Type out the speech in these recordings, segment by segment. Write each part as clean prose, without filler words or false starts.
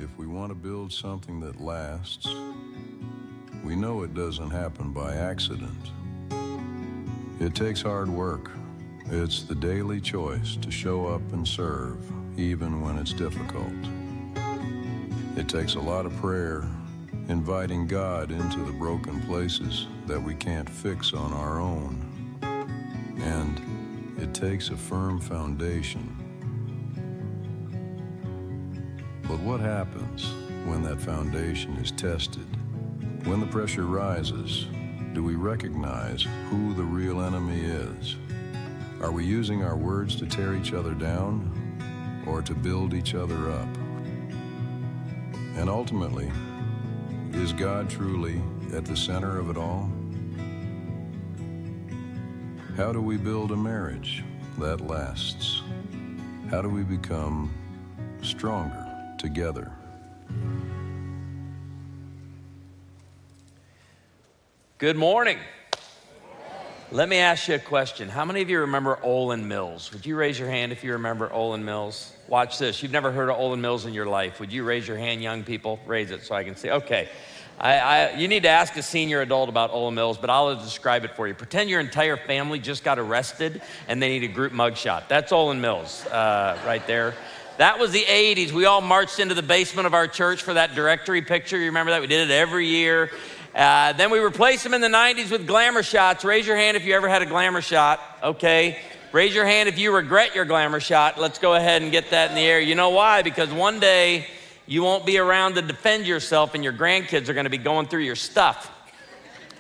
if we want to build something that lasts, we know it doesn't happen by accident. It takes hard work. It's the daily choice to show up and serve, even when it's difficult. It takes a lot of prayer, inviting God into the broken places that we can't fix on our own. And it takes a firm foundation. But what happens when that foundation is tested? When the pressure rises, do we recognize who the real enemy is? Are we using our words to tear each other down or to build each other up? And ultimately, is God truly at the center of it all? How do we build a marriage that lasts? How do we become stronger together? Good morning. Let me ask you a question. How many of you remember Olin Mills? Would you raise your hand if you remember Olin Mills? Watch this. You've never heard of Olin Mills in your life. Would you raise your hand, young people? Raise it so I can see. Okay. You need to ask a senior adult about Olin Mills, but I'll describe it for you. Pretend your entire family just got arrested and they need a group mugshot. That's Olin Mills right there. That was the 80s. We all marched into the basement of our church for that directory picture. You remember that? We did it every year. Then we replaced them in the 90s with glamour shots. Raise your hand if you ever had a glamour shot. Okay. Raise your hand if you regret your glamour shot. Let's go ahead and get that in the air. You know why? Because one day you won't be around to defend yourself and your grandkids are going to be going through your stuff.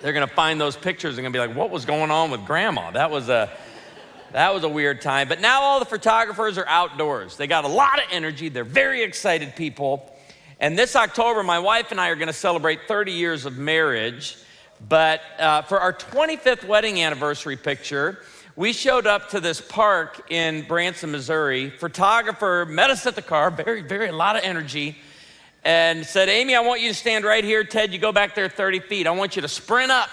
They're going to find those pictures and going to be like, what was going on with grandma? That was a weird time. But now all the photographers are outdoors. They got a lot of energy. They're very excited people. And this October, my wife and I are going to celebrate 30 years of marriage. But for our 25th wedding anniversary picture, we showed up to this park in Branson, Missouri. Photographer met us at the car, a lot of energy, and said, Amy, I want you to stand right here. Ted, you go back there 30 feet. I want you to sprint up.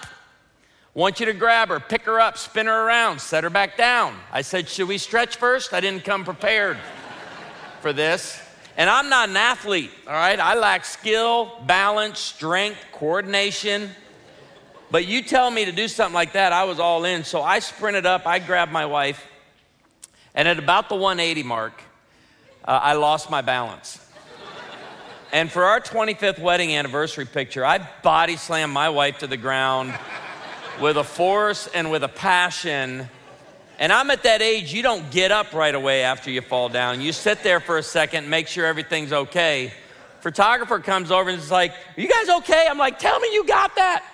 I want you to grab her, pick her up, spin her around, set her back down. I said, should we stretch first? I didn't come prepared for this. And I'm not an athlete, all right? I lack skill, balance, strength, coordination. But you tell me to do something like that, I was all in. So I sprinted up, I grabbed my wife, and at about the 180 mark, I lost my balance. And for our 25th wedding anniversary picture, I body slammed my wife to the ground with a force and with a passion. And I'm at that age, you don't get up right away after you fall down. You sit there for a second, make sure everything's okay. Photographer comes over and is like, are you guys okay? I'm like, tell me you got that.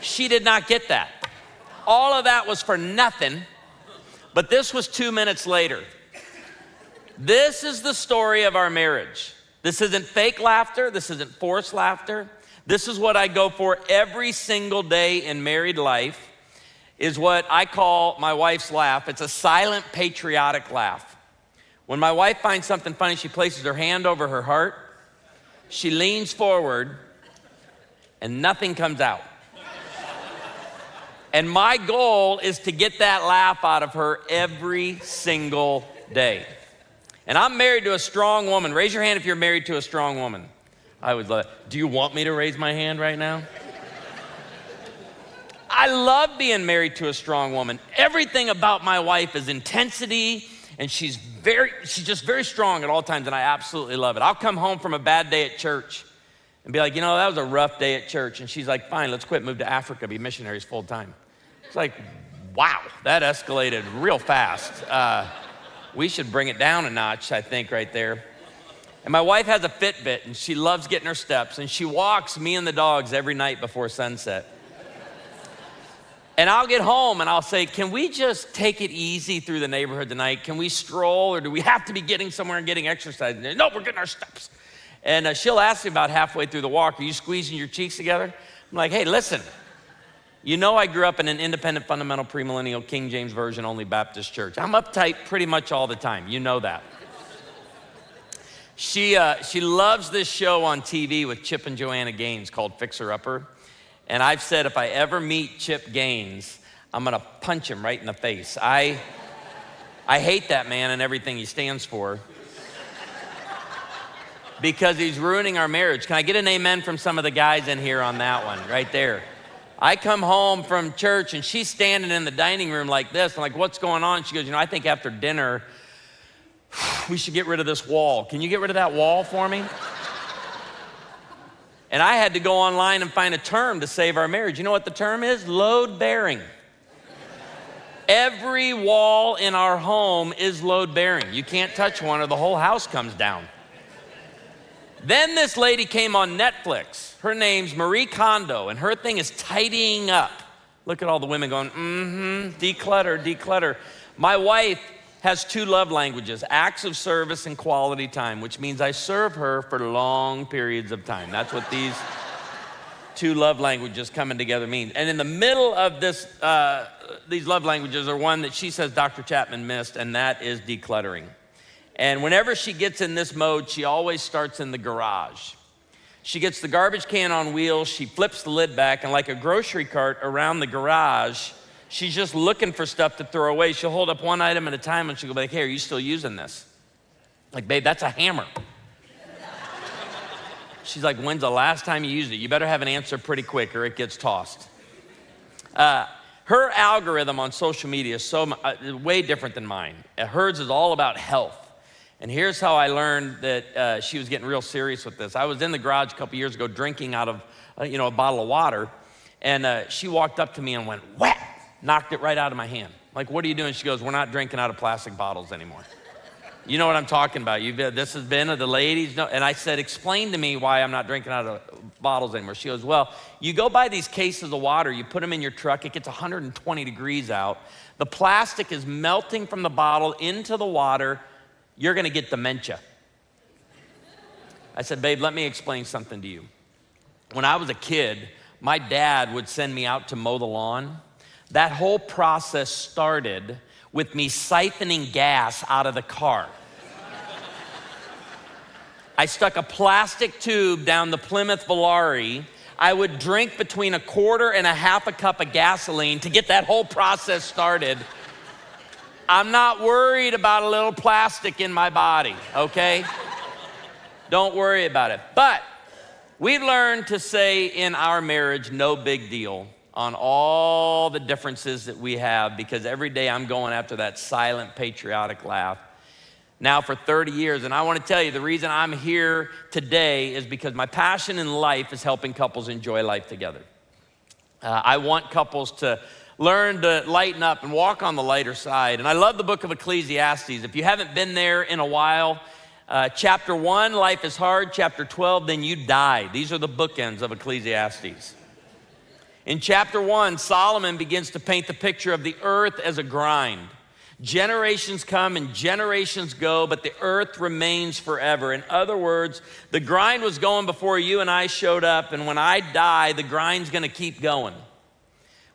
She did not get that. All of that was for nothing, but this was 2 minutes later. This is the story of our marriage. This isn't fake laughter. This isn't forced laughter. This is what I go for every single day in married life, is what I call my wife's laugh. It's a silent patriotic laugh. When my wife finds something funny, she places her hand over her heart, she leans forward, and nothing comes out. And my goal is to get that laugh out of her every single day. And I'm married to a strong woman. Raise your hand if you're married to a strong woman. I would love, do you want me to raise my hand right now? I love being married to a strong woman. Everything about my wife is intensity, and she's just very strong at all times, and I absolutely love it. I'll come home from a bad day at church and be like, that was a rough day at church. And she's like, fine, let's quit, move to Africa, be missionaries full time. It's like, wow, that escalated real fast. We should bring it down a notch, I think, right there. And my wife has a Fitbit, and she loves getting her steps, and she walks me and the dogs every night before sunset. And I'll get home and I'll say, can we just take it easy through the neighborhood tonight? Can we stroll, or do we have to be getting somewhere and getting exercise? No, we're getting our steps. And she'll ask me about halfway through the walk, are you squeezing your cheeks together? I'm like, hey, listen, I grew up in an independent, fundamental, premillennial, King James Version only Baptist church. I'm uptight pretty much all the time. You know that. She loves this show on TV with Chip and Joanna Gaines called Fixer Upper. And I've said if I ever meet Chip Gaines, I'm gonna punch him right in the face. I hate that man and everything he stands for. because he's ruining our marriage. Can I get an amen from some of the guys in here on that one, right there? I come home from church and she's standing in the dining room like this. I'm like, what's going on? She goes, I think after dinner, we should get rid of this wall. Can you get rid of that wall for me? And I had to go online and find a term to save our marriage. You know what the term is? Load bearing. Every wall in our home is load bearing. You can't touch one or the whole house comes down. Then this lady came on Netflix. Her name's Marie Kondo, and her thing is tidying up. Look at all the women going, declutter, declutter. My wife has 2 love languages, acts of service and quality time, which means I serve her for long periods of time. That's what these 2 love languages coming together mean. And in the middle of this, these love languages are one that she says Dr. Chapman missed, and that is decluttering. And whenever she gets in this mode, she always starts in the garage. She gets the garbage can on wheels, she flips the lid back, and like a grocery cart around the garage, she's just looking for stuff to throw away. She'll hold up one item at a time and she'll go like, hey, are you still using this? Like, babe, that's a hammer. She's like, when's the last time you used it? You better have an answer pretty quick or it gets tossed. Her algorithm on social media is way different than mine. Hers is all about health. And here's how I learned that she was getting real serious with this. I was in the garage a couple years ago drinking out of a bottle of water, and she walked up to me and went, whap, knocked it right out of my hand. Like, what are you doing? She goes, we're not drinking out of plastic bottles anymore. You know what I'm talking about. This has been the ladies. No, and I said, explain to me why I'm not drinking out of bottles anymore. She goes, well, you go buy these cases of water, you put them in your truck, it gets 120 degrees out. The plastic is melting from the bottle into the water. You're gonna get dementia. I said, babe, let me explain something to you. When I was a kid, my dad would send me out to mow the lawn. That whole process started with me siphoning gas out of the car. I stuck a plastic tube down the Plymouth Valari. I would drink between 1/4 and 1/2 cup of gasoline to get that whole process started. I'm not worried about a little plastic in my body, okay? Don't worry about it. But we've learned to say in our marriage, no big deal, on all the differences that we have, because every day I'm going after that silent patriotic laugh. Now for 30 years, and I want to tell you, the reason I'm here today is because my passion in life is helping couples enjoy life together. I want couples to learn to lighten up and walk on the lighter side. And I love the book of Ecclesiastes. If you haven't been there in a while, chapter 1, life is hard. Chapter 12, then you die. These are the bookends of Ecclesiastes. In chapter 1, Solomon begins to paint the picture of the earth as a grind. Generations come and generations go, but the earth remains forever. In other words, the grind was going before you and I showed up, and when I die, the grind's gonna keep going.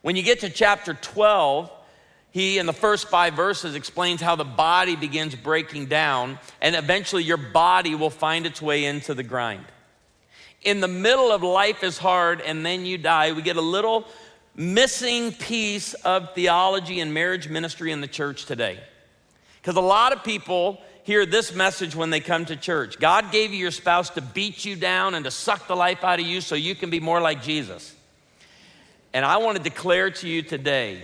When you get to chapter 12, he, in the first 5 verses, explains how the body begins breaking down, and eventually your body will find its way into the grind. In the middle of life is hard, and then you die, we get a little missing piece of theology and marriage ministry in the church today. Because a lot of people hear this message when they come to church. God gave you your spouse to beat you down and to suck the life out of you so you can be more like Jesus. And I want to declare to you today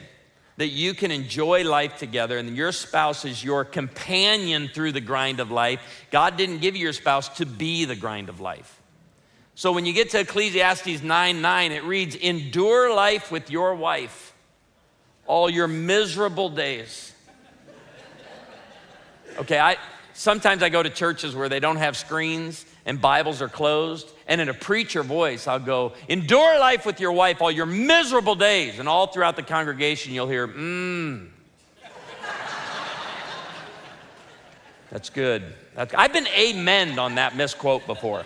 that you can enjoy life together and your spouse is your companion through the grind of life. God didn't give you your spouse to be the grind of life. So when you get to Ecclesiastes 9:9, it reads, endure life with your wife all your miserable days. Okay, sometimes I go to churches where they don't have screens and Bibles are closed, and in a preacher voice, I'll go, endure life with your wife all your miserable days. And all throughout the congregation, you'll hear, That's good. I've been amen'd on that misquote before.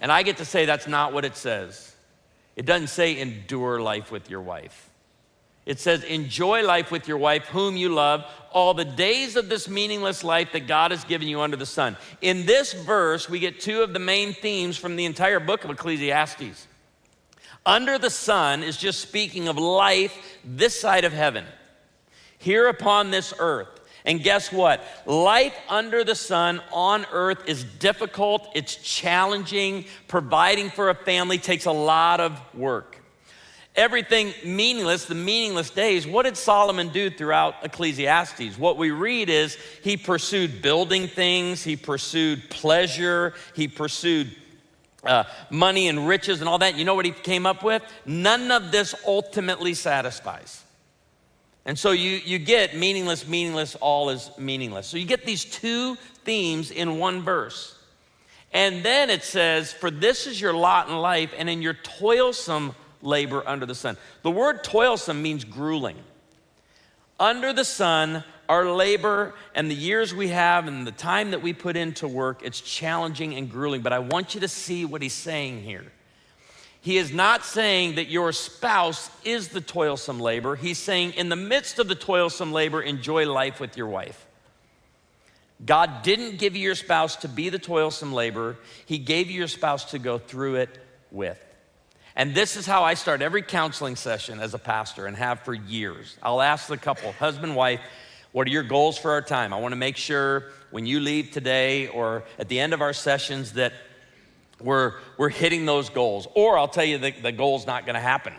And I get to say that's not what it says. It doesn't say endure life with your wife. It says enjoy life with your wife whom you love all the days of this meaningless life that God has given you under the sun. In this verse, we get 2 of the main themes from the entire book of Ecclesiastes. Under the sun is just speaking of life this side of heaven, here upon this earth. And guess what? Life under the sun on earth is difficult, it's challenging. Providing for a family takes a lot of work. Everything meaningless, the meaningless days, what did Solomon do throughout Ecclesiastes? What we read is he pursued building things, he pursued pleasure, he pursued money and riches and all that. You know what he came up with? None of this ultimately satisfies. And so you get meaningless, meaningless, all is meaningless. So you get these two themes in one verse. And then it says, for this is your lot in life and in your toilsome labor under the sun. The word toilsome means grueling. Under the sun, our labor and the years we have and the time that we put into work, it's challenging and grueling. But I want you to see what he's saying here. He is not saying that your spouse is the toilsome labor. He's saying in the midst of the toilsome labor, enjoy life with your wife. God didn't give you your spouse to be the toilsome labor. He gave you your spouse to go through it with. And this is how I start every counseling session as a pastor and have for years. I'll ask the couple, husband, wife, what are your goals for our time? I want to make sure when you leave today or at the end of our sessions that we're hitting those goals. Or I'll tell you the goal's not going to happen.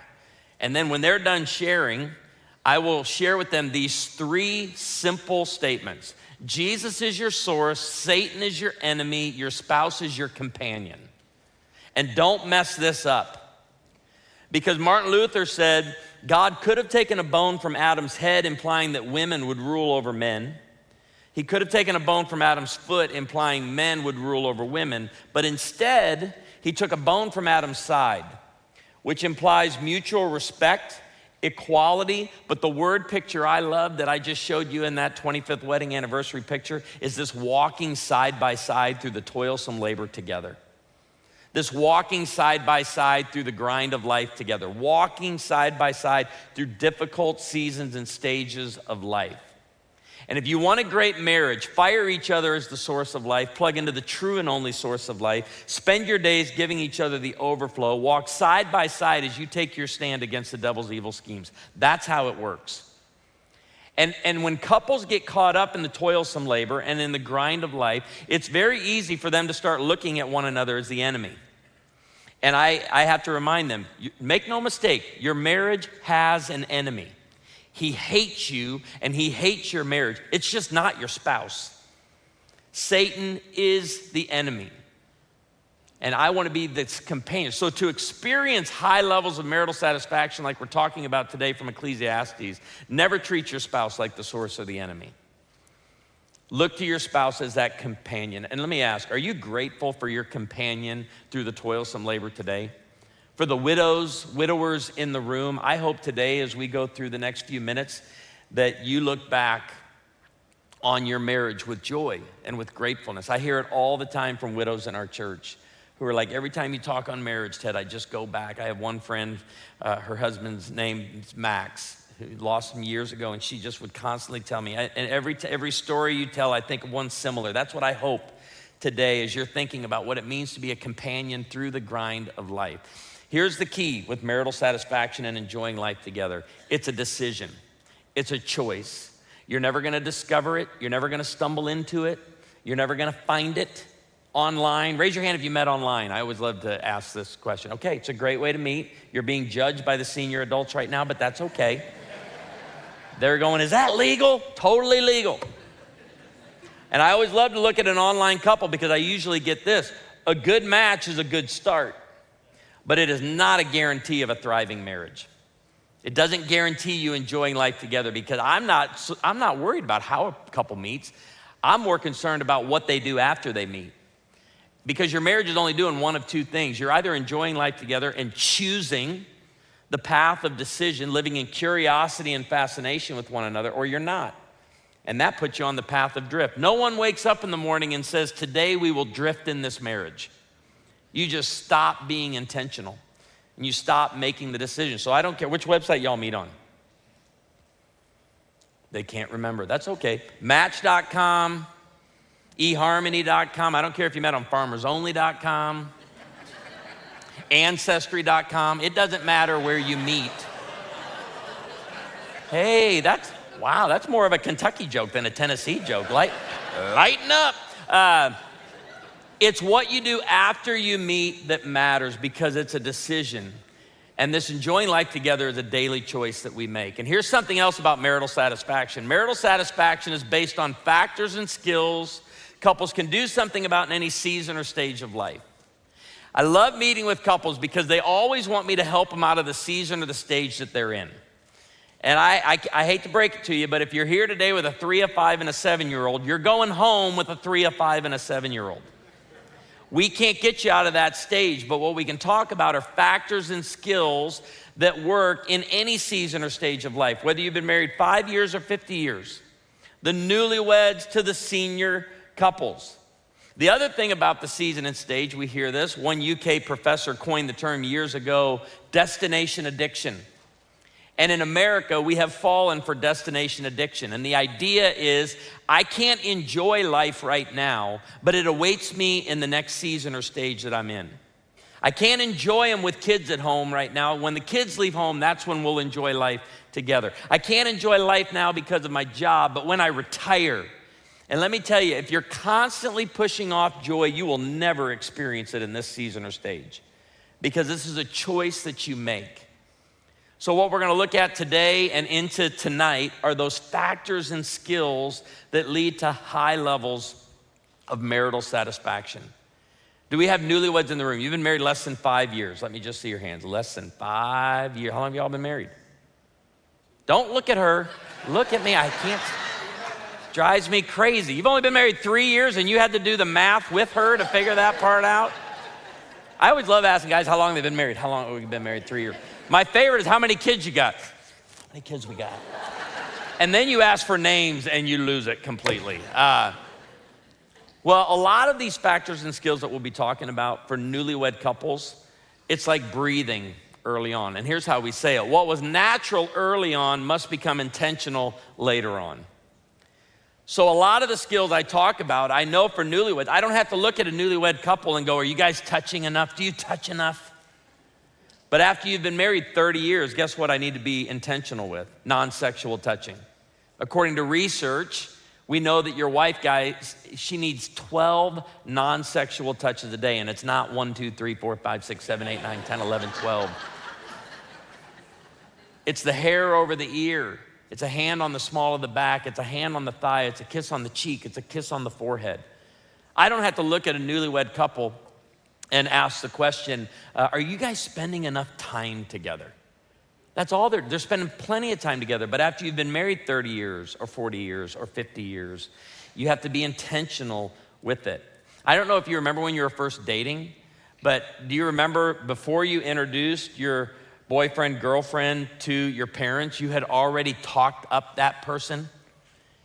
And then when they're done sharing, I will share with them these three simple statements. Jesus is your source, Satan is your enemy, your spouse is your companion. And don't mess this up. Because Martin Luther said, God could have taken a bone from Adam's head, implying that women would rule over men. He could have taken a bone from Adam's foot, implying men would rule over women. But instead, he took a bone from Adam's side, which implies mutual respect, equality. But the word picture I love that I just showed you in that 25th wedding anniversary picture is this walking side by side through the toilsome labor together. This walking side by side through the grind of life together. Walking side by side through difficult seasons and stages of life. And if you want a great marriage, fire each other as the source of life, plug into the true and only source of life, spend your days giving each other the overflow, walk side by side as you take your stand against the devil's evil schemes. That's how it works. And when couples get caught up in the toilsome labor and in the grind of life, it's very easy for them to start looking at one another as the enemy. And I have to remind them, make no mistake, your marriage has an enemy. He hates you and he hates your marriage. It's just not your spouse. Satan is the enemy. And I want to be this companion. So to experience high levels of marital satisfaction like we're talking about today from Ecclesiastes, never treat your spouse like the source or the enemy. Look to your spouse as that companion. And let me ask, are you grateful for your companion through the toilsome labor today? For the widowers in the room, I hope today as we go through the next few minutes that you look back on your marriage with joy and with gratefulness. I hear it all the time from widows in our church who are like, every time you talk on marriage, Ted, I just go back. I have one friend, her husband's name is Max, who lost him years ago, and she just would constantly tell me, and every story you tell, I think of one similar. That's what I hope today as you're thinking about what it means to be a companion through the grind of life. Here's the key with marital satisfaction and enjoying life together. It's a decision. It's a choice. You're never gonna discover it. You're never gonna stumble into it. You're never gonna find it online. Raise your hand if you met online. I always love to ask this question. Okay, it's a great way to meet. You're being judged by the senior adults right now, but that's okay. They're going, is that legal? Totally legal. And I always love to look at an online couple because I usually get this. A good match is a good start, but it is not a guarantee of a thriving marriage. It doesn't guarantee you enjoying life together because I'm not worried about how a couple meets. I'm more concerned about what they do after they meet. Because your marriage is only doing one of two things. You're either enjoying life together and choosing the path of decision, living in curiosity and fascination with one another, or you're not. And that puts you on the path of drift. No one wakes up in the morning and says, today we will drift in this marriage. You just stop being intentional and you stop making the decision. So I don't care which website y'all meet on. They can't remember. That's okay. Match.com, eHarmony.com. I don't care if you met on FarmersOnly.com, Ancestry.com. It doesn't matter where you meet. Hey, Wow, that's more of a Kentucky joke than a Tennessee joke. Lighten up. It's what you do after you meet that matters, because it's a decision. And this enjoying life together is a daily choice that we make. And here's something else about marital satisfaction. Marital satisfaction is based on factors and skills couples can do something about in any season or stage of life. I love meeting with couples because they always want me to help them out of the season or the stage that they're in. And I hate to break it to you, but if you're here today with a 3, a 5, and a 7-year-old, you're going home with a 3, a 5, and a 7-year-old. We can't get you out of that stage, but what we can talk about are factors and skills that work in any season or stage of life, whether you've been married 5 years or 50 years, the newlyweds to the senior couples. The other thing about the season and stage, we hear this, one UK professor coined the term years ago, destination addiction. And in America, we have fallen for destination addiction. And the idea is, I can't enjoy life right now, but it awaits me in the next season or stage that I'm in. I can't enjoy them with kids at home right now. When the kids leave home, that's when we'll enjoy life together. I can't enjoy life now because of my job, but when I retire, and let me tell you, if you're constantly pushing off joy, you will never experience it in this season or stage, because this is a choice that you make. So what we're gonna look at today and into tonight are those factors and skills that lead to high levels of marital satisfaction. Do we have newlyweds in the room? You've been married less than 5 years. Let me just see your hands. Less than 5 years. How long have y'all been married? Don't look at her. Look at me. I can't. Drives me crazy. You've only been married 3 years and you had to do the math with her to figure that part out? I always love asking guys how long they've been married. How long have we been married? 3 years. My favorite is how many kids you got? How many kids we got? And then you ask for names and you lose it completely. Well, a lot of these factors and skills that we'll be talking about for newlywed couples, it's like breathing early on. And here's how we say it. What was natural early on must become intentional later on. So a lot of the skills I talk about, I know for newlyweds, I don't have to look at a newlywed couple and go, are you guys touching enough? Do you touch enough? But after you've been married 30 years, guess what I need to be intentional with? Non-sexual touching. According to research, we know that your wife, guys, she needs 12 non-sexual touches a day, and it's not 1, 2, 3, 4, 5, 6, 7, 8, 9, 10, 11, 12. It's the hair over the ear. It's a hand on the small of the back. It's a hand on the thigh. It's a kiss on the cheek. It's a kiss on the forehead. I don't have to look at a newlywed couple and ask the question, are you guys spending enough time together? That's all they're spending plenty of time together. But after you've been married 30 years or 40 years or 50 years, you have to be intentional with it. I don't know if you remember when you were first dating, but do you remember before you introduced your boyfriend, girlfriend to your parents, you had already talked up that person?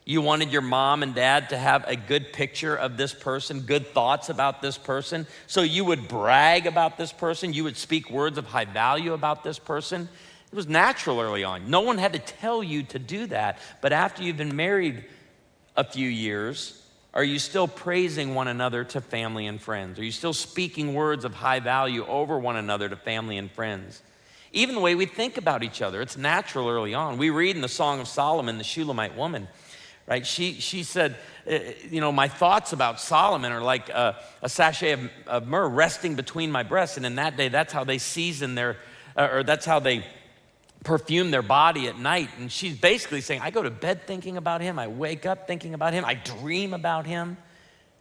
You wanted your mom and dad to have a good picture of this person, good thoughts about this person. So you would brag about this person. You would speak words of high value about this person. It was natural early on. No one had to tell you to do that. But after you've been married a few years, are you still praising one another to family and friends? Are you still speaking words of high value over one another to family and friends? Even the way we think about each other, it's natural early on. We read in the Song of Solomon, the Shulamite woman, right? She said, my thoughts about Solomon are like a sachet of myrrh resting between my breasts. And in that day, that's how they that's how they perfume their body at night. And she's basically saying, I go to bed thinking about him. I wake up thinking about him. I dream about him.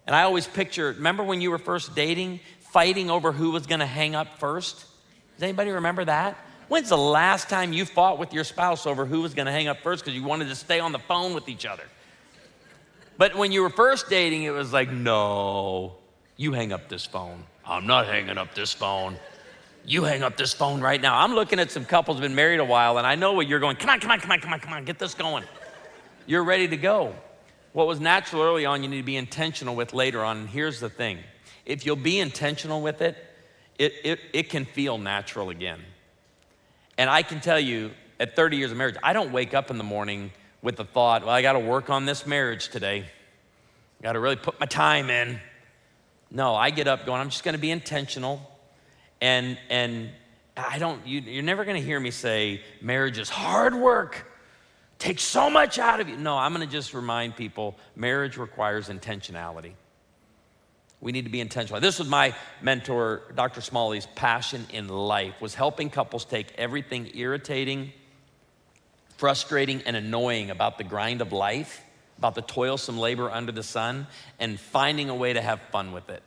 And I always picture, remember when you were first dating, fighting over who was gonna hang up first? Does anybody remember that? When's the last time you fought with your spouse over who was gonna hang up first because you wanted to stay on the phone with each other? But when you were first dating, it was like, no, you hang up this phone. I'm not hanging up this phone. You hang up this phone right now. I'm looking at some couples who've been married a while, and I know what you're going, come on, get this going. You're ready to go. What was natural early on, you need to be intentional with later on. And here's the thing. If you'll be intentional with it, it can feel natural again. And I can tell you, at 30 years of marriage, I don't wake up in the morning with the thought, well, I gotta work on this marriage today. I gotta really put my time in. No, I get up going, I'm just gonna be intentional. And you're never gonna hear me say, marriage is hard work. Takes so much out of you. No, I'm gonna just remind people, marriage requires intentionality. We need to be intentional. This was my mentor, Dr. Smalley's passion in life, was helping couples take everything irritating, frustrating, and annoying about the grind of life, about the toilsome labor under the sun, and finding a way to have fun with it.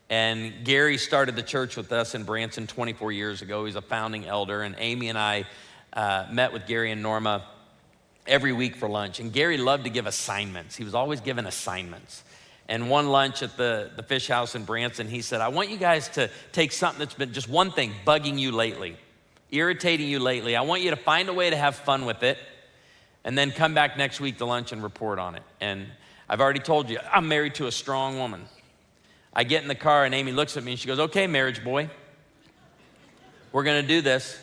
And Gary started the church with us in Branson 24 years ago. He's a founding elder, and Amy and I met with Gary and Norma every week for lunch. And Gary loved to give assignments. He was always given assignments. And one lunch at the Fish House in Branson, he said, I want you guys to take something that's been just one thing bugging you lately, irritating you lately. I want you to find a way to have fun with it, and then come back next week to lunch and report on it. And I've already told you, I'm married to a strong woman. I get in the car and Amy looks at me and she goes, okay, marriage boy, we're gonna do this.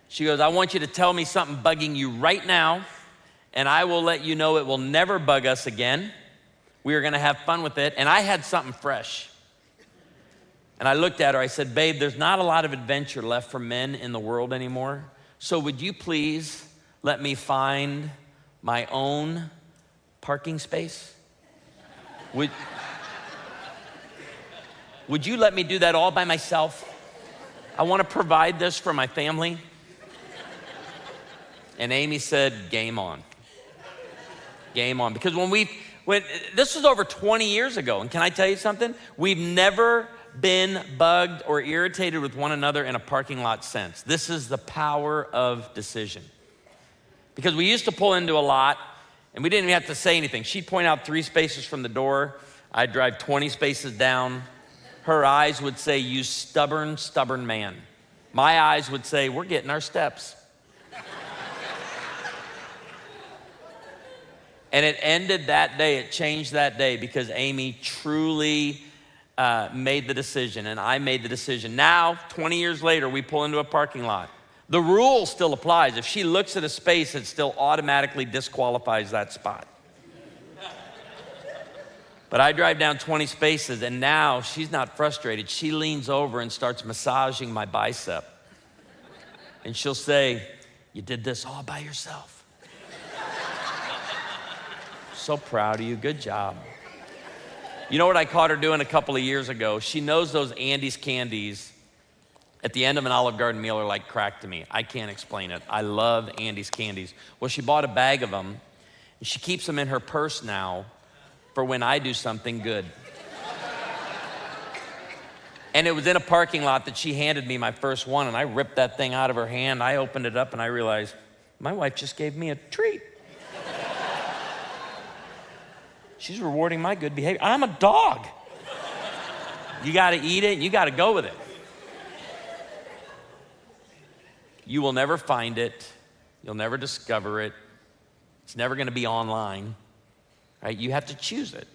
She goes, I want you to tell me something bugging you right now, and I will let you know it will never bug us again. We are gonna have fun with it. And I had something fresh. And I looked at her, I said, babe, there's not a lot of adventure left for men in the world anymore. So would you please let me find my own parking space? Would you let me do that all by myself? I wanna provide this for my family. And Amy said, game on. Game on. Because when this was over 20 years ago, and can I tell you something? We've never been bugged or irritated with one another in a parking lot since. This is the power of decision. Because we used to pull into a lot, and we didn't even have to say anything. She'd point out 3 spaces from the door. I'd drive 20 spaces down. Her eyes would say, you stubborn, stubborn man. My eyes would say, we're getting our steps. And it ended that day, it changed that day, because Amy truly made the decision, and I made the decision. Now, 20 years later, we pull into a parking lot. The rule still applies. If she looks at a space, it still automatically disqualifies that spot. But I drive down 20 spaces, and now she's not frustrated. She leans over and starts massaging my bicep. And she'll say, you did this all by yourself. So proud of you, good job. You know what I caught her doing a couple of years ago? She knows those Andes candies at the end of an Olive Garden meal are like crack to me. I can't explain it. I love Andes candies. Well, she bought a bag of them, and she keeps them in her purse now for when I do something good. And it was in a parking lot that she handed me my first one, and I ripped that thing out of her hand. I opened it up, and I realized, my wife just gave me a treat. She's rewarding my good behavior. I'm a dog. You gotta eat it, and you gotta go with it. You will never find it. You'll never discover it. It's never gonna be online, right? You have to choose it.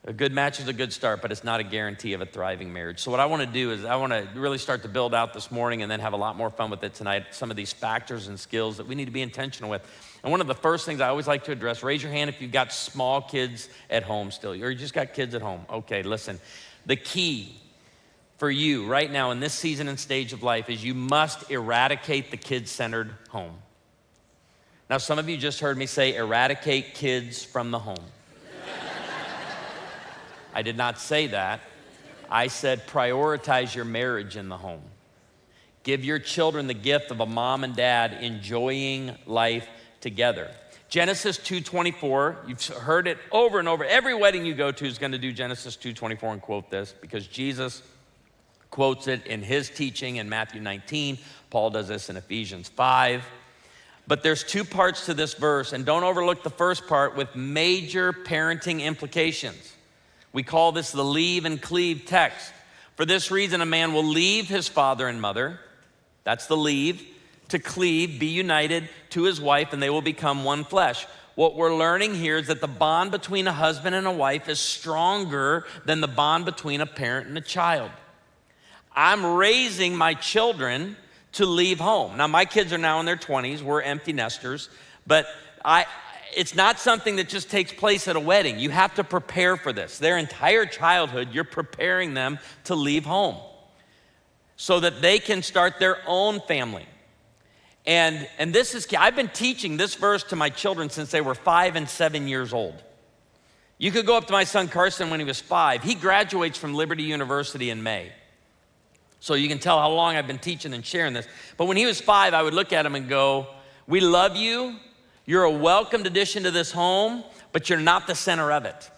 A good match is a good start, but it's not a guarantee of a thriving marriage. So what I wanna do is I wanna really start to build out this morning and then have a lot more fun with it tonight, some of these factors and skills that we need to be intentional with. And one of the first things I always like to address, raise your hand if you've got small kids at home still, or you just got kids at home. Okay, listen. The key for you right now in this season and stage of life is you must eradicate the kid-centered home. Now, some of you just heard me say eradicate kids from the home. I did not say that. I said prioritize your marriage in the home. Give your children the gift of a mom and dad enjoying life together. Genesis 2:24, you've heard it over and over. Every wedding you go to is going to do Genesis 2:24 and quote this because Jesus quotes it in his teaching in Matthew 19. Paul does this in Ephesians 5. But there's 2 parts to this verse, and don't overlook the first part with major parenting implications. We call this the leave and cleave text. For this reason, a man will leave his father and mother, that's the leave, to cleave, be united to his wife, and they will become one flesh. What we're learning here is that the bond between a husband and a wife is stronger than the bond between a parent and a child. I'm raising my children to leave home. Now, my kids are now in their 20s. We're empty nesters, but it's not something that just takes place at a wedding. You have to prepare for this. Their entire childhood, you're preparing them to leave home so that they can start their own family. And this is key. I've been teaching this verse to my children since they were 5 and 7 years old. You could go up to my son Carson when he was 5. He graduates from Liberty University in May. So you can tell how long I've been teaching and sharing this. But when he was 5, I would look at him and go, we love you. You're a welcomed addition to this home, but you're not the center of it.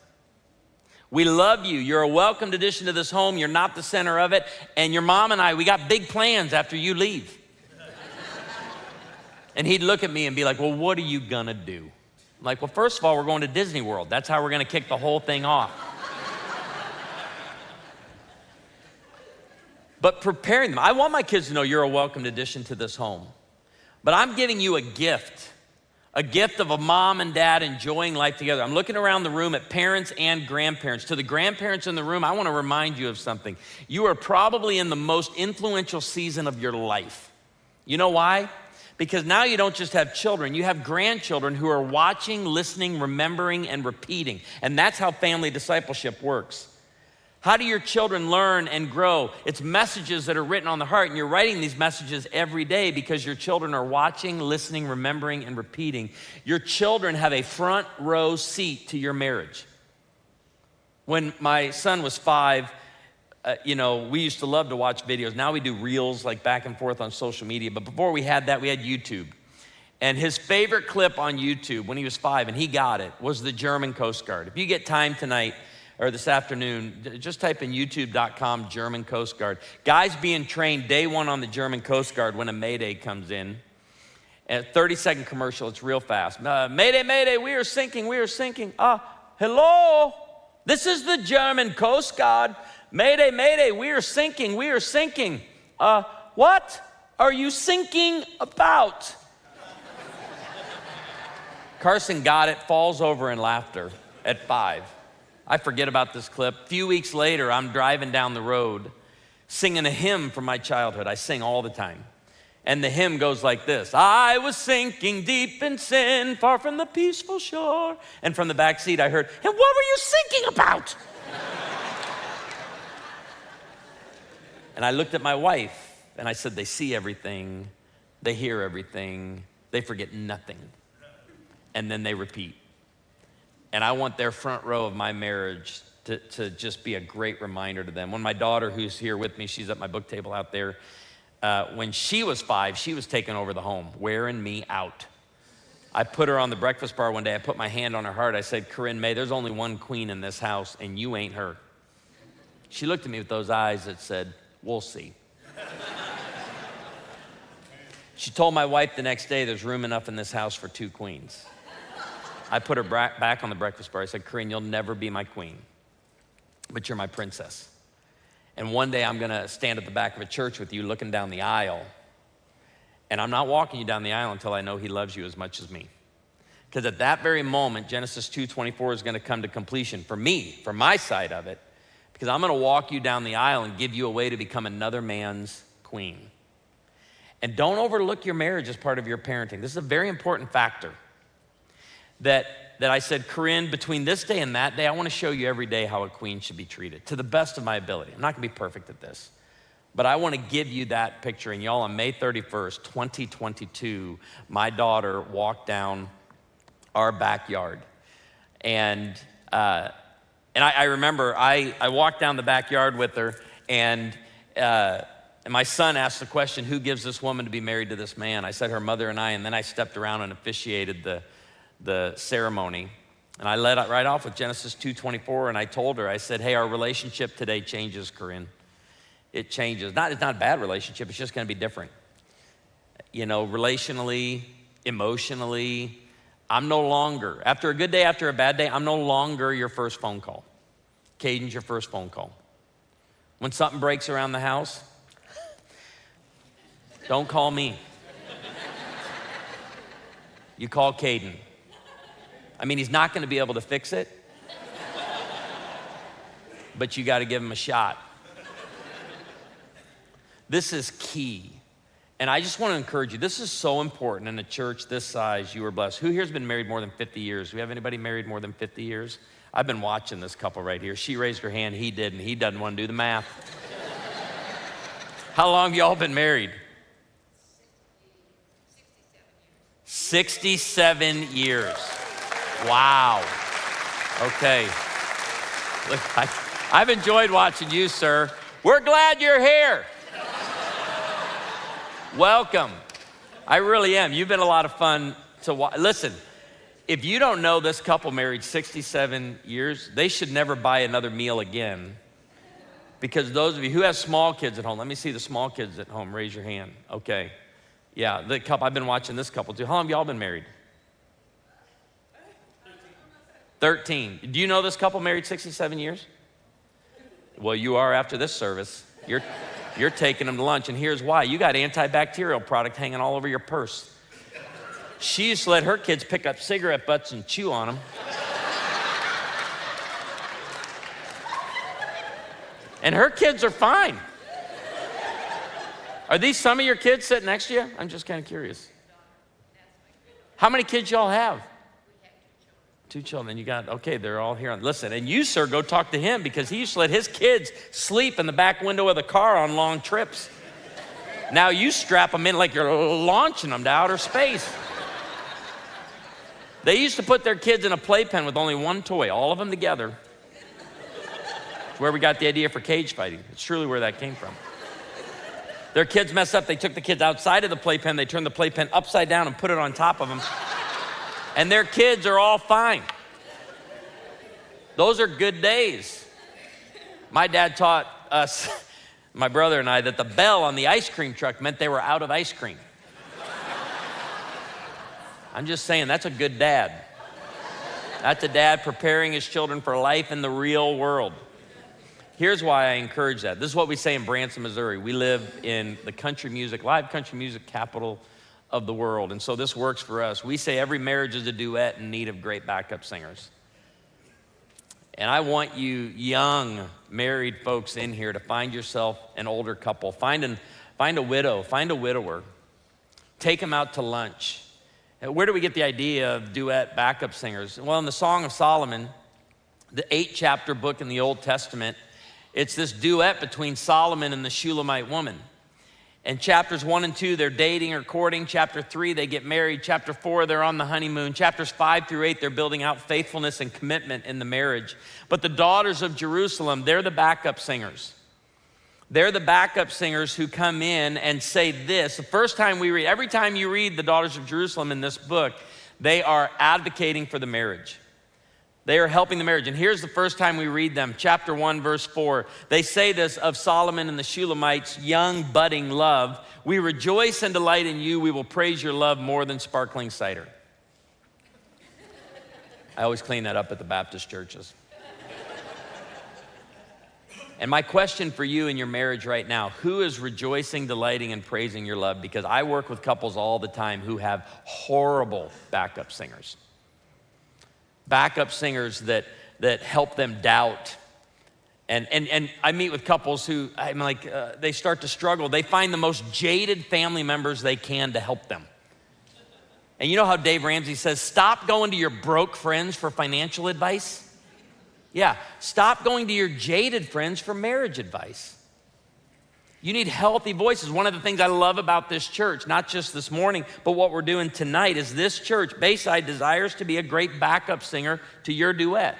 We love you. You're a welcomed addition to this home. You're not the center of it. And your mom and I, we got big plans after you leave. And he'd look at me and be like, well, what are you gonna do? I'm like, well, first of all, we're going to Disney World. That's how we're gonna kick the whole thing off. But preparing them, I want my kids to know you're a welcomed addition to this home. But I'm giving you a gift of a mom and dad enjoying life together. I'm looking around the room at parents and grandparents. To the grandparents in the room, I wanna remind you of something. You are probably in the most influential season of your life. You know why? Because now you don't just have children, you have grandchildren who are watching, listening, remembering, and repeating. And that's how family discipleship works. How do your children learn and grow? It's messages that are written on the heart, and you're writing these messages every day because your children are watching, listening, remembering, and repeating. Your children have a front row seat to your marriage. When my son was 5, we used to love to watch videos. Now we do reels like back and forth on social media. But before we had that, we had YouTube. And his favorite clip on YouTube when he was 5, and he got it, was the German Coast Guard. If you get time tonight or this afternoon, just type in youtube.com German Coast Guard. Guys being trained day 1 on the German Coast Guard when a mayday comes in. And a 30-second commercial, it's real fast. Mayday, mayday, we are sinking, we are sinking. Hello, this is the German Coast Guard. Mayday, mayday, we are sinking, we are sinking. What are you sinking about? Carson got it, falls over in laughter at 5. I forget about this clip. A few weeks later, I'm driving down the road singing a hymn from my childhood. I sing all the time. And the hymn goes like this. I was sinking deep in sin, far from the peaceful shore. And from the back seat I heard, and what were you sinking about? And I looked at my wife and I said, they see everything, they hear everything, they forget nothing. And then they repeat. And I want their front row of my marriage to just be a great reminder to them. When my daughter, who's here with me, she's at my book table out there, when she was 5, she was taking over the home, wearing me out. I put her on the breakfast bar one day, I put my hand on her heart, I said, Corinne May, there's only one queen in this house and you ain't her. She looked at me with those eyes that said, we'll see. She told my wife the next day, there's room enough in this house for 2 queens. I put her back on the breakfast bar. I said, Corinne, you'll never be my queen, but you're my princess. And one day I'm gonna stand at the back of a church with you looking down the aisle, and I'm not walking you down the aisle until I know he loves you as much as me. Because at that very moment, Genesis 2:24 is gonna come to completion for me, for my side of it, because I'm gonna walk you down the aisle and give you a way to become another man's queen. And don't overlook your marriage as part of your parenting. This is a very important factor that I said, Corinne, between this day and that day, I wanna show you every day how a queen should be treated to the best of my ability. I'm not gonna be perfect at this, but I wanna give you that picture. And y'all, on May 31st, 2022, my daughter walked down our backyard. And I remember I walked down the backyard with her, and my son asked the question, who gives this woman to be married to this man? I said her mother and I, and then I stepped around and officiated the ceremony. And I led it right off with Genesis 2:24, and I told her, I said, hey, our relationship today changes, Corinne. It changes. It's not a bad relationship, it's just gonna be different. You know, relationally, emotionally, I'm no longer, after a good day, after a bad day, I'm no longer your first phone call. Caden's your first phone call. When something breaks around the house, don't call me. You call Caden. I mean, he's not gonna be able to fix it, but you gotta give him a shot. This is key. And I just wanna encourage you, this is so important in a church this size, you are blessed. Who here's been married more than 50 years? Do we have anybody married more than 50 years? I've been watching this couple right here. She raised her hand, he didn't. He doesn't wanna do the math. How long have y'all been married? 67 years. Wow. Okay. Look, I've enjoyed watching you, sir. We're glad you're here. Welcome. I really am. You've been a lot of fun to watch. Listen, if you don't know this couple married 67 years, they should never buy another meal again. Because those of you who have small kids at home, let me see the small kids at home, raise your hand. Okay. Yeah, the couple, I've been watching this couple too. How long have y'all been married? 13. Do you know this couple married 67 years? Well, you are after this service. You're taking them to lunch, and here's why. You got antibacterial product hanging all over your purse. She used to let her kids pick up cigarette butts and chew on them. And her kids are fine. Are these some of your kids sitting next to you? I'm just kind of curious. How many kids y'all have? Two children. You got, okay, they're all here. Listen, and you, sir, go talk to him because he used to let his kids sleep in the back window of the car on long trips. Now you strap them in like you're launching them to outer space. They used to put their kids in a playpen with only one toy, all of them together. It's where we got the idea for cage fighting. It's truly where that came from. Their kids messed up. They took the kids outside of the playpen. They turned the playpen upside down and put it on top of them. And their kids are all fine. Those are good days. My dad taught us, my brother and I, that the bell on the ice cream truck meant they were out of ice cream. I'm just saying, that's a good dad. That's a dad preparing his children for life in the real world. Here's why I encourage that. This is what we say in Branson, Missouri. We live in the live country music capital of the world. And so this works for us. We say every marriage is a duet in need of great backup singers. And I want you young married folks in here to find yourself an older couple. Find a widow, find a widower. Take them out to lunch. Where do we get the idea of duet backup singers? Well, in the Song of Solomon, the 8-chapter book in the Old Testament, it's this duet between Solomon and the Shulamite woman. And chapters 1 and 2, they're dating or courting. Chapter 3, they get married. Chapter 4, they're on the honeymoon. Chapters 5 through 8, they're building out faithfulness and commitment in the marriage. But the daughters of Jerusalem, they're the backup singers. They're the backup singers who come in and say this. The first time we read, every time you read the daughters of Jerusalem in this book, they are advocating for the marriage. They are helping the marriage. And here's the first time we read them, chapter 1, verse 4. They say this of Solomon and the Shulamites' young, budding love. We rejoice and delight in you. We will praise your love more than sparkling cider. I always clean that up at the Baptist churches. And my question for you in your marriage right now, who is rejoicing, delighting, and praising your love? Because I work with couples all the time who have horrible backup singers. Backup singers that help them doubt. And I meet with couples who, I'm like, they start to struggle. They find the most jaded family members they can to help them. And you know how Dave Ramsey says, stop going to your broke friends for financial advice? Yeah, stop going to your jaded friends for marriage advice. You need healthy voices. One of the things I love about this church, not just this morning, but what we're doing tonight, is this church, Bayside, desires to be a great backup singer to your duet.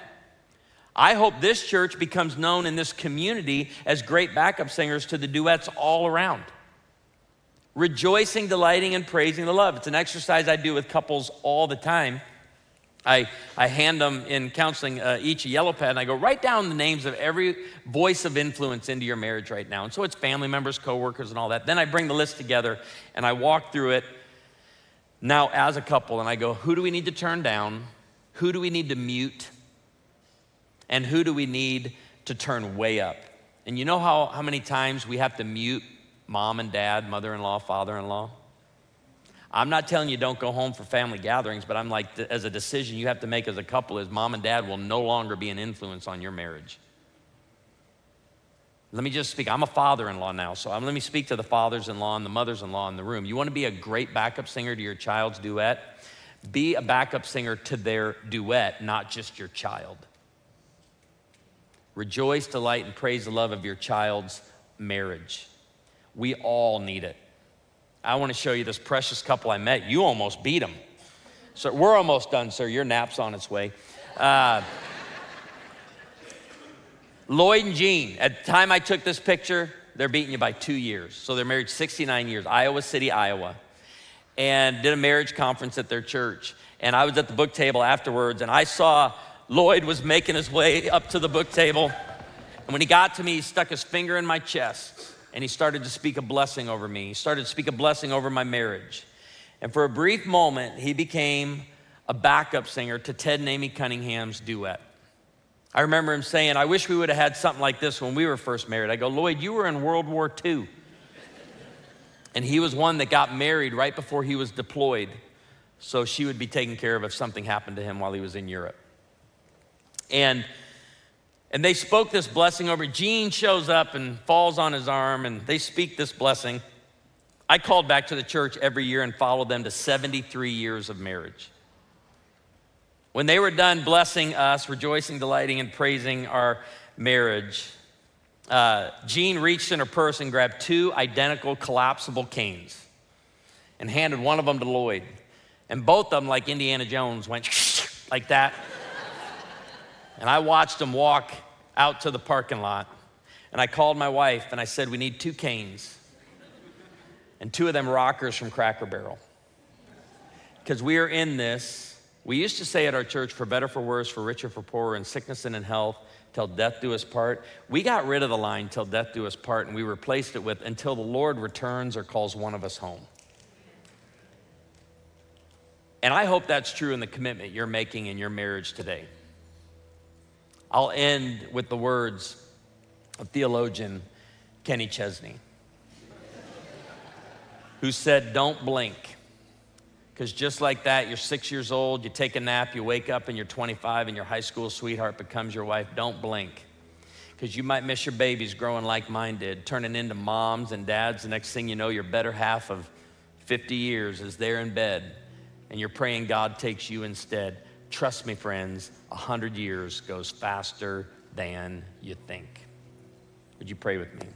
I hope this church becomes known in this community as great backup singers to the duets all around. Rejoicing, delighting, and praising the love. It's an exercise I do with couples all the time. I hand them in counseling each a yellow pad, and I go, write down the names of every voice of influence into your marriage right now. And so it's family members, coworkers, and all that. Then I bring the list together, and I walk through it now as a couple, and I go, who do we need to turn down? Who do we need to mute? And who do we need to turn way up? And you know how many times we have to mute mom and dad, mother-in-law, father-in-law? I'm not telling you don't go home for family gatherings, but I'm like, as a decision you have to make as a couple is mom and dad will no longer be an influence on your marriage. Let me just speak. I'm a father-in-law now, so let me speak to the fathers-in-law and the mothers-in-law in the room. You want to be a great backup singer to your child's duet? Be a backup singer to their duet, not just your child. Rejoice, delight, and praise the love of your child's marriage. We all need it. I want to show you this precious couple I met. You almost beat them. So we're almost done, sir. Your nap's on its way. Lloyd and Jean, at the time I took this picture, they're beating you by 2 years. So they're married 69 years, Iowa City, Iowa, and did a marriage conference at their church. And I was at the book table afterwards, and I saw Lloyd was making his way up to the book table. And when he got to me, he stuck his finger in my chest, and he started to speak a blessing over me. He started to speak a blessing over my marriage. And for a brief moment, he became a backup singer to Ted and Amy Cunningham's duet. I remember him saying, I wish we would have had something like this when we were first married. I go, Lloyd, you were in World War II. And he was one that got married right before he was deployed, so she would be taken care of if something happened to him while he was in Europe. And they spoke this blessing over. Jean shows up and falls on his arm, and they speak this blessing. I called back to the church every year and followed them to 73 years of marriage. When they were done blessing us, rejoicing, delighting, and praising our marriage, Jean reached in her purse and grabbed 2 identical collapsible canes and handed one of them to Lloyd. And both of them, like Indiana Jones, went like that. And I watched them walk out to the parking lot. And I called my wife and I said, we need 2 canes and 2 of them rockers from Cracker Barrel. Because we are in this. We used to say at our church, for better, for worse, for richer, for poorer, in sickness and in health, till death do us part. We got rid of the line, till death do us part, and we replaced it with, until the Lord returns or calls one of us home. And I hope that's true in the commitment you're making in your marriage today. I'll end with the words of theologian Kenny Chesney, who said, don't blink. Because just like that, you're 6 years old, you take a nap, you wake up and you're 25 and your high school sweetheart becomes your wife. Don't blink. Because you might miss your babies growing like mine did, turning into moms and dads. The next thing you know, your better half of 50 years is there in bed and you're praying God takes you instead. Trust me, friends, 100 years goes faster than you think. Would you pray with me?